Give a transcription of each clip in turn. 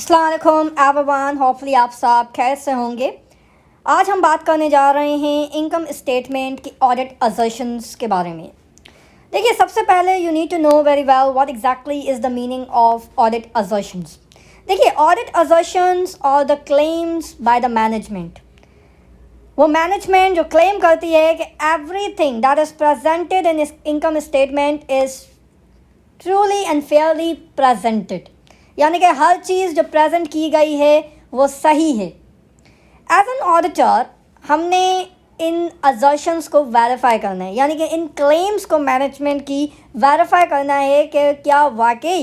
अस्सलाम वालेकुम everyone, hopefully आप सब खैर से होंगे। आज हम बात करने जा रहे हैं इनकम स्टेटमेंट की ऑडिट असर्शंस के बारे में। देखिए, सबसे पहले you need to know very well what exactly is the meaning of audit assertions. देखिए, ऑडिट असर्शंस और the claims by the management, वो मैनेजमेंट जो क्लेम करती है कि everything that is presented in income statement is truly and fairly presented, यानी कि हर चीज़ जो प्रेजेंट की गई है वो सही है। एज एन ऑडिटर हमने इन असर्शंस को वेरीफाई करना है, यानी कि इन क्लेम्स को मैनेजमेंट की वेरीफाई करना है कि क्या वाकई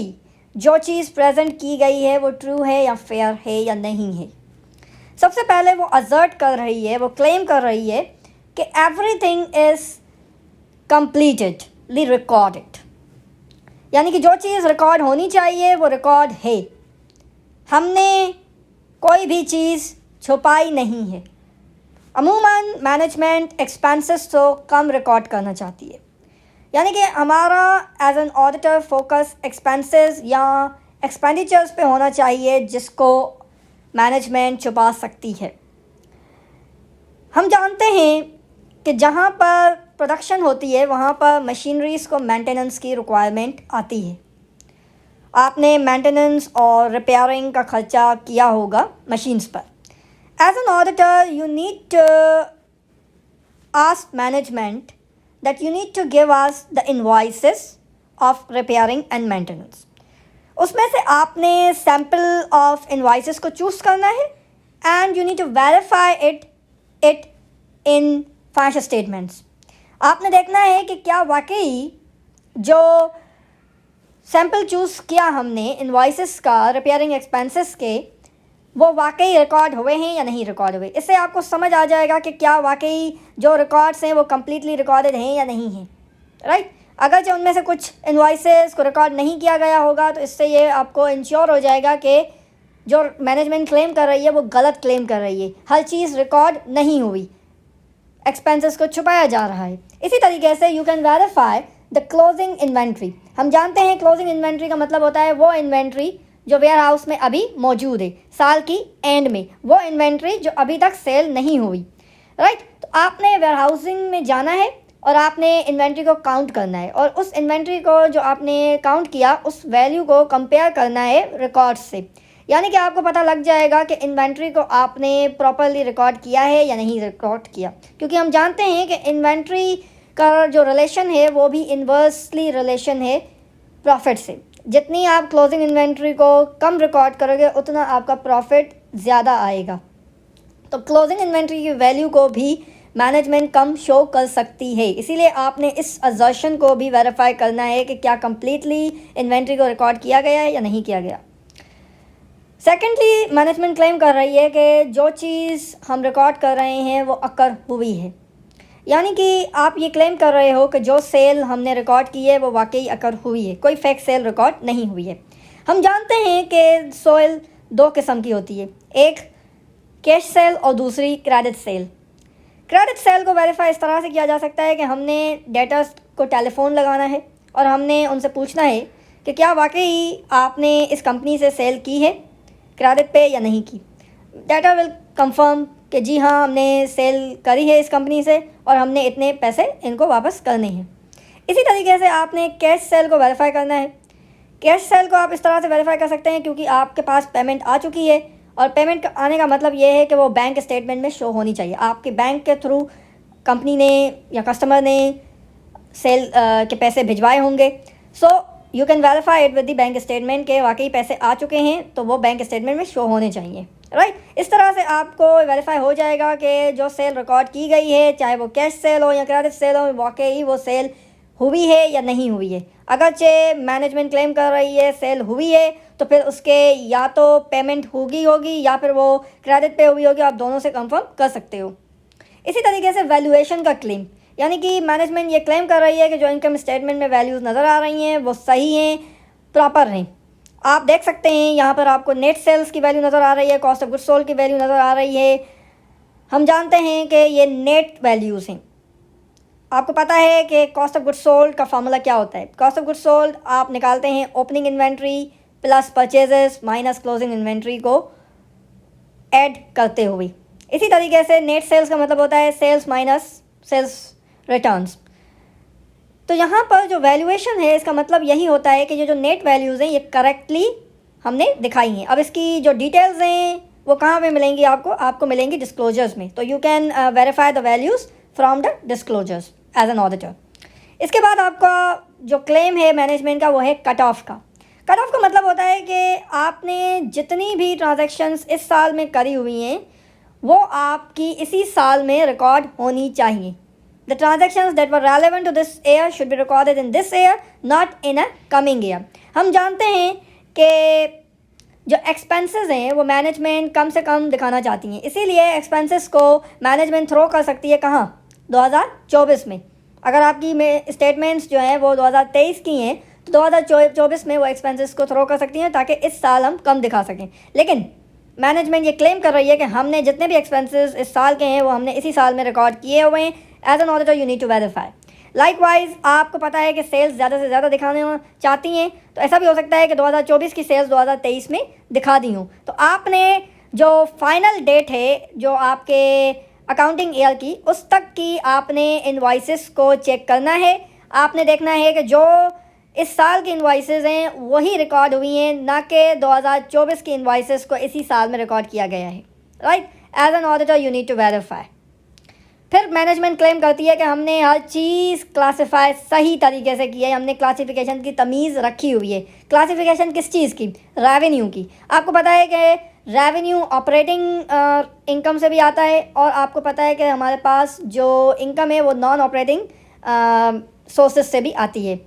जो चीज़ प्रेजेंट की गई है वो ट्रू है या फेयर है या नहीं है। सबसे पहले वो असर्ट कर रही है, वो क्लेम कर रही है कि एवरीथिंग इज़ कम्प्लीटेडली रिकॉर्डेड, यानी कि जो चीज़ रिकॉर्ड होनी चाहिए वो रिकॉर्ड है। हमने कोई भी चीज़ छुपाई नहीं है। अमूमन मैनेजमेंट एक्सपेंसेस तो कम रिकॉर्ड करना चाहती है, यानी कि हमारा as an auditor focus expenses या एक्सपेंडिचर्स पे होना चाहिए जिसको मैनेजमेंट छुपा सकती है। हम जानते हैं कि जहाँ पर प्रोडक्शन होती है वहाँ पर मशीनरीज़ को मेंटेनेंस की रिक्वायरमेंट आती है। आपने मेंटेनेंस और रिपेयरिंग का खर्चा किया होगा मशीन्स पर। As an auditor you need to ask management that you need to give us the invoices of repairing and maintenance. उसमें से आपने सैम्पल ऑफ इनवॉइसेस को चूज़ करना है and you need to verify it in financial statements. आपने देखना है कि क्या वाकई जो सैम्पल चूज़ किया हमने इनवॉइसेस का रिपेयरिंग एक्सपेंसेस के, वो वाकई रिकॉर्ड हुए हैं या नहीं रिकॉर्ड हुए। इससे आपको समझ आ जाएगा कि क्या वाकई जो रिकॉर्ड्स हैं वो कम्प्लीटली रिकॉर्डेड हैं या नहीं हैं, राइट। अगर जो उनमें से कुछ इनवॉइसेस को रिकॉर्ड नहीं किया गया होगा तो इससे ये आपको इंश्योर हो जाएगा कि जो मैनेजमेंट क्लेम कर रही है वो गलत क्लेम कर रही है, हर चीज़ रिकॉर्ड नहीं हुई, एक्सपेंसेस को छुपाया जा रहा है। इसी तरीके से you can verify the closing inventory. हम जानते हैं क्लोजिंग इन्वेंट्री का मतलब होता है वो इन्वेंट्री जो वेयर हाउस में अभी मौजूद है, साल की एंड में वो इन्वेंट्री जो अभी तक सेल नहीं हुई, राइट। तो आपने वेयर हाउसिंग में जाना है और आपने इन्वेंट्री को काउंट करना है और उस इन्वेंट्री को जो आपने काउंट किया उस वैल्यू को कंपेयर करना है रिकॉर्ड्स से, यानी कि आपको पता लग जाएगा कि इन्वेंट्री को आपने प्रॉपरली रिकॉर्ड किया है या नहीं रिकॉर्ड किया। क्योंकि हम जानते हैं कि इन्वेंट्री का जो रिलेशन है वो भी इन्वर्सली रिलेशन है प्रॉफिट से। जितनी आप क्लोजिंग इन्वेंट्री को कम रिकॉर्ड करोगे उतना आपका प्रॉफिट ज़्यादा आएगा। तो क्लोजिंग इन्वेंट्री की वैल्यू को भी मैनेजमेंट कम शो कर सकती है, इसीलिए आपने इस असर्शन को भी वेरीफाई करना है कि क्या कम्प्लीटली इन्वेंट्री को रिकॉर्ड किया गया है या नहीं किया गया। सेकेंडली, मैनेजमेंट क्लेम कर रही है कि जो चीज़ हम रिकॉर्ड कर रहे हैं वो अकर हुई है, यानी कि आप ये क्लेम कर रहे हो कि जो सेल हमने रिकॉर्ड की है वो वाकई अकर हुई है, कोई फेक सेल रिकॉर्ड नहीं हुई है। हम जानते हैं कि सेल दो किस्म की होती है, एक कैश सेल और दूसरी क्रेडिट सेल। क्रेडिट सेल को वेरीफाई इस तरह से किया जा सकता है कि हमने डेटर्स को टेलीफोन लगाना है और हमने उनसे पूछना है कि क्या वाकई आपने इस कंपनी से सेल की है क्रेडिट पे या नहीं की। डाटा विल कंफर्म कि जी हाँ हमने सेल करी है इस कंपनी से और हमने इतने पैसे इनको वापस करने हैं। इसी तरीके से आपने कैश सेल को वेरीफाई करना है। कैश सेल को आप इस तरह से वेरीफाई कर सकते हैं क्योंकि आपके पास पेमेंट आ चुकी है और पेमेंट आने का मतलब ये है कि वो बैंक स्टेटमेंट में शो होनी चाहिए। आपके बैंक के थ्रू कंपनी ने या कस्टमर ने सेल के पैसे भिजवाए होंगे, so you can verify it with the bank statement के वाकई पैसे आ चुके हैं तो वो बैंक स्टेटमेंट में शो होने चाहिए, राइट। इस तरह से आपको वेरीफाई हो जाएगा कि जो सेल रिकॉर्ड की गई है, चाहे वो कैश सेल हो या क्रेडिट सेल हो, वाकई वो सेल हुई है या नहीं हुई है। अगरचे मैनेजमेंट क्लेम कर रही है सेल हुई है तो फिर उसके या तो पेमेंट होगी या फिर वो क्रेडिट पे हुई होगी, आप दोनों से कंफर्म कर सकते हो। इसी तरीके से वैल्यूएशन का क्लेम, यानी कि मैनेजमेंट ये क्लेम कर रही है कि जो इनकम स्टेटमेंट में वैल्यूज़ नज़र आ रही हैं वो सही हैं, प्रॉपर हैं। आप देख सकते हैं यहाँ पर आपको नेट सेल्स की वैल्यू नज़र आ रही है, कॉस्ट ऑफ गुड्स सोल्ड की वैल्यू नज़र आ रही है। हम जानते हैं कि ये नेट वैल्यूज़ हैं। आपको पता है कि कॉस्ट ऑफ गुड्स सोल्ड का फार्मूला क्या होता है। कॉस्ट ऑफ गुड्स सोल्ड आप निकालते हैं opening inventory plus purchases minus closing inventory को ऐड करते हुए। इसी तरीके से नेट सेल्स का मतलब होता है सेल्स माइनस सेल्स रिटर्न्स। तो यहाँ पर जो वैल्यूएशन है इसका मतलब यही होता है कि ये जो नेट वैल्यूज़ हैं ये करेक्टली हमने दिखाई हैं। अब इसकी जो डिटेल्स हैं वो कहाँ पे मिलेंगी आपको मिलेंगी डिस्क्लोजर्स में। तो you can verify the values from the disclosures as an auditor. इसके बाद आपका जो क्लेम है मैनेजमेंट का वो है कट ऑफ का। कट ऑफ का मतलब होता है कि आपने जितनी भी ट्रांजैक्शंस इस साल में करी हुई हैं वो आपकी इसी साल में रिकॉर्ड होनी चाहिए। The transactions that were relevant to this year should be recorded in this year, not in a coming year. हम जानते हैं कि जो एक्सपेंसेस हैं वो मैनेजमेंट कम से कम दिखाना चाहती हैं, इसीलिए एक्सपेंसेस को मैनेजमेंट थ्रो कर सकती है कहाँ, 2024 में। अगर आपकी स्टेटमेंट्स जो हैं वो 2023 की हैं तो 2024 में वो एक्सपेंसेस को थ्रो कर सकती हैं ताकि इस साल हम कम दिखा सकें। लेकिन मैनेजमेंट ये क्लेम कर रही है कि हमने जितने भी एक्सपेंसेस इस साल के हैं वो हमने इसी साल में रिकॉर्ड किए हुए हैं। As an auditor you need to verify. Likewise आपको पता है कि सेल्स ज़्यादा से ज़्यादा दिखाने चाहती हैं, तो ऐसा भी हो सकता है कि 2024 की सेल्स 2023 में दिखा दी हूँ। तो आपने जो फाइनल डेट है जो आपके अकाउंटिंग ईयर की उस तक की आपने इनवॉइसेस को चेक करना है। आपने देखना है कि जो इस साल की इनवॉइसेस हैं वही रिकॉर्ड हुई हैं, ना कि 2024 की इनवॉइसेस को इसी साल में रिकॉर्ड किया गया है। Right, as an auditor you need to verify. फिर मैनेजमेंट क्लेम करती है कि हमने हर चीज़ क्लासिफाई सही तरीके से की है, हमने क्लासिफिकेशन की तमीज़ रखी हुई है। क्लासिफिकेशन किस चीज़ की? रेवेन्यू की। आपको पता है कि रेवेन्यू ऑपरेटिंग इनकम से भी आता है और आपको पता है कि हमारे पास जो इनकम है वो नॉन ऑपरेटिंग सोर्सेज से भी आती है।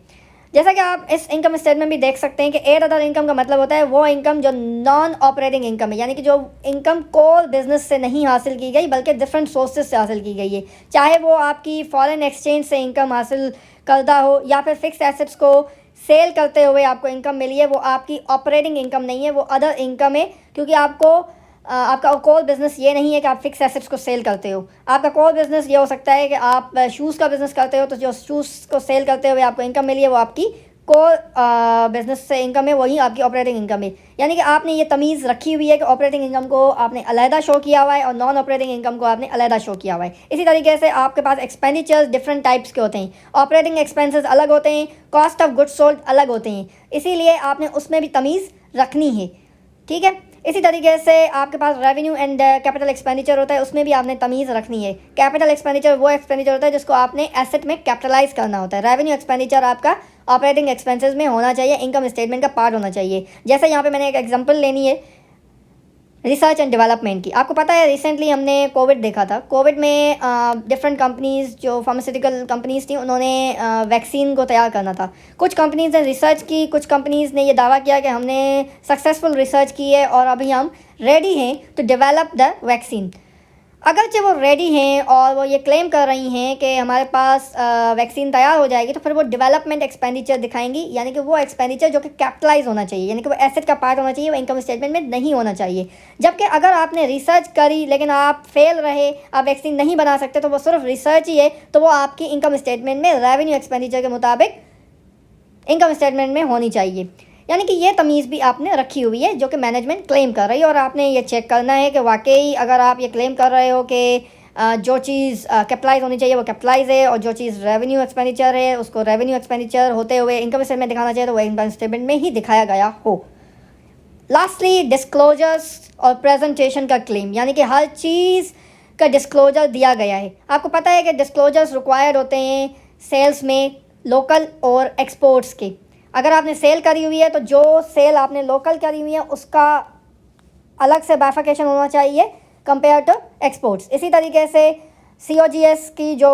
जैसा कि आप इस इनकम स्टेटमेंट भी देख सकते हैं कि एड अदर इनकम का मतलब होता है वो इनकम जो नॉन ऑपरेटिंग इनकम है, यानी कि जो इनकम कोर बिजनेस से नहीं हासिल की गई बल्कि डिफरेंट सोर्सेज से हासिल की गई है। चाहे वो आपकी फॉरेन एक्सचेंज से इनकम हासिल करता हो या फिर फिक्स एसेट्स को सेल करते हुए आपको इनकम मिली है, वो आपकी ऑपरेटिंग इनकम नहीं है, वो अदर इनकम है। क्योंकि आपका कोर बिज़नेस ये नहीं है कि आप फिक्स एसेट्स को सेल करते हो। आपका कोर बिज़नेस ये हो सकता है कि आप शूज़ का बिज़नेस करते हो, तो जो शूज़ को सेल करते हुए आपको इनकम मिली है वो आपकी कोर बिज़नेस से इनकम है, वही आपकी ऑपरेटिंग इनकम है। यानी कि आपने ये तमीज़ रखी हुई है कि ऑपरेटिंग इनकम को आपने अलहदा शो किया हुआ है और नॉन ऑपरेटिंग इनकम को आपने अलहदा शो किया हुआ है। इसी तरीके से आपके पास एक्सपेंडिचर्स डिफरेंट टाइप्स के होते हैं। ऑपरेटिंग एक्सपेंसेस अलग होते हैं, कॉस्ट ऑफ गुड्स सोल्ड अलग होते हैं, इसीलिए आपने उसमें भी तमीज़ रखनी है। ठीक है, इसी तरीके से आपके पास रेवेन्यू एंड कैपिटल एक्सपेंडिचर होता है, उसमें भी आपने तमीज़ रखनी है। कैपिटल एक्सपेंडिचर वो एक्सपेंडिचर होता है जिसको आपने एसेट में कैपिटलाइज करना होता है। रेवेन्यू एक्सपेंडिचर आपका ऑपरेटिंग एक्सपेंसेस में होना चाहिए, इनकम स्टेटमेंट का पार्ट होना चाहिए। जैसे यहाँ पे मैंने एक एग्जांपल लेनी है रिसर्च एंड डेवलपमेंट की। आपको पता है रिसेंटली हमने कोविड देखा था। कोविड में डिफरेंट कंपनीज़ जो फार्मास्यूटिकल कंपनीज़ थी उन्होंने वैक्सीन को तैयार करना था। कुछ कंपनीज़ ने रिसर्च की, कुछ कंपनीज़ ने ये दावा किया कि हमने सक्सेसफुल रिसर्च की है और अभी हम रेडी हैं टू डेवलप द वैक्सीन। अगरचे वो रेडी हैं और वो ये क्लेम कर रही हैं कि हमारे पास वैक्सीन तैयार हो जाएगी, तो फिर वो डेवलपमेंट एक्सपेंडिचर दिखाएंगी, यानी कि वो एक्सपेंडिचर जो कि कैपिटलाइज होना चाहिए, यानी कि वो एसेट का पार्ट होना चाहिए, वो इनकम स्टेटमेंट में नहीं होना चाहिए। जबकि अगर आपने रिसर्च करी लेकिन आप फेल रहे, आप वैक्सीन नहीं बना सकते, तो वो सिर्फ रिसर्च ही है, तो वो आपकी इनकम स्टेटमेंट में रेवेन्यू एक्सपेंडिचर के मुताबिक इनकम स्टेटमेंट में होनी चाहिए। यानी कि ये तमीज़ भी आपने रखी हुई है जो कि मैनेजमेंट क्लेम कर रही है और आपने ये चेक करना है कि वाकई अगर आप ये क्लेम कर रहे हो कि जो चीज़ कैपिटलाइज होनी चाहिए वो कैपिटलाइज है और जो चीज़ रेवेन्यू एक्सपेंडिचर है उसको रेवेन्यू एक्सपेंडिचर होते हुए इनकम स्टेटमेंट में दिखाना चाहिए तो वो इनकम स्टेटमेंट में ही दिखाया गया हो। लास्टली डिस्क्लोजर्स और प्रेजेंटेशन का क्लेम, यानी कि हर चीज़ का डिस्क्लोजर दिया गया है। आपको पता है कि डिस्क्लोजर्स रिक्वायर्ड होते हैं सेल्स में लोकल और एक्सपोर्ट्स के। अगर आपने सेल करी हुई है तो जो सेल आपने लोकल करी हुई है उसका अलग से बाइफिकेशन होना चाहिए कंपेयर टू एक्सपोर्ट्स। इसी तरीके से COGS की जो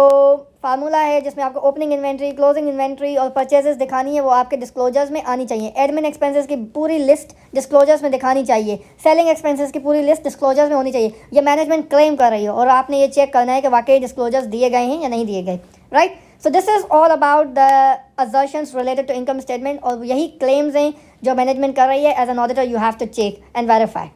फार्मूला है जिसमें आपको ओपनिंग इन्वेंट्री, क्लोजिंग इन्वेंट्री और परचेजेस दिखानी है वो आपके डिस्क्लोजर्स में आनी चाहिए। एडमिन एक्सपेंसेस की पूरी लिस्ट डिस्क्लोजर्स में दिखानी चाहिए। सेलिंग एक्सपेंसेस की पूरी लिस्ट डिस्क्लोजर्स में होनी चाहिए। ये मैनेजमेंट क्लेम कर रही है और आपने ये चेक करना है कि वाकई डिस्क्लोजर्स दिए गए हैं या नहीं दिए गए। Right, so this is all about the assertions related to income statement और यही क्लेम्स हैं जो मैनेजमेंट कर रही है। As an auditor you have to check and verify.